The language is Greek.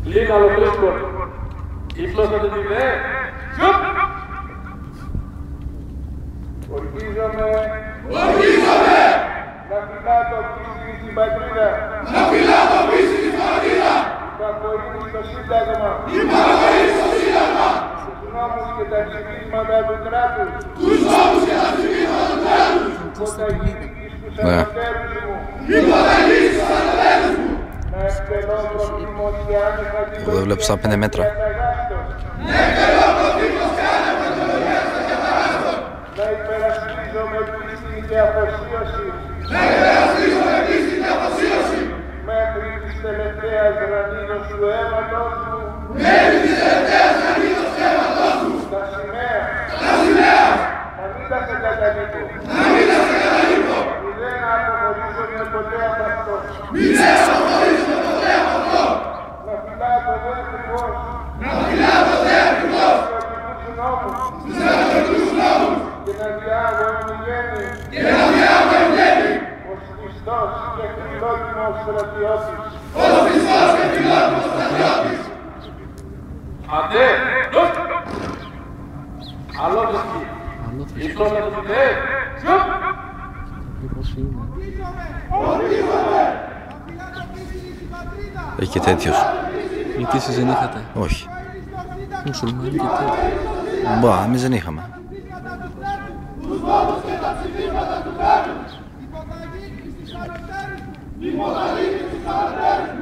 Λίναλο Βρίσκον. Υψώσατε τη ΔΕ. Ορκίζομαι. Να φυλά το πίστη στην πατρίδα. Υπακοή στο Σύνταγμα. Τους νόμους και τα ψηφίσματα του κράτους. Υποταγής στους ανωτέρους μου. Να εκτελώ προτίμως και άνεχα την Εγώ δεν βλέπω στα 5 μέτρα. Να υπερασπίζω με πίστη και αφοσίωση. Μέχρι της τελευταίας γρανίδος του αίματος μου. Τα σημαία. Να μην τα σε καταλήγω. Μηδέν να αποχωρίζομαι ποτέ από αυτό. Να φυλάω το δε ακριβώς. Στους στρατιωτικούς νόμους. Και να διάγω εν γέννη. Ως Χριστός και φιλότιμος στρατιώτης. Αντέ! Αλόθρησκη! Υψώσατε τη ΔΕ! Έχει και τέτοιος. Γιατί εσείς δεν είχατε? Όχι. Μουσουλμάνοι και τέτοιο. Μπα, εμείς δεν είχαμε. Τους νόμους και τα ψηφίσματα του κράτους. Υποταγή στους ανωτέρους.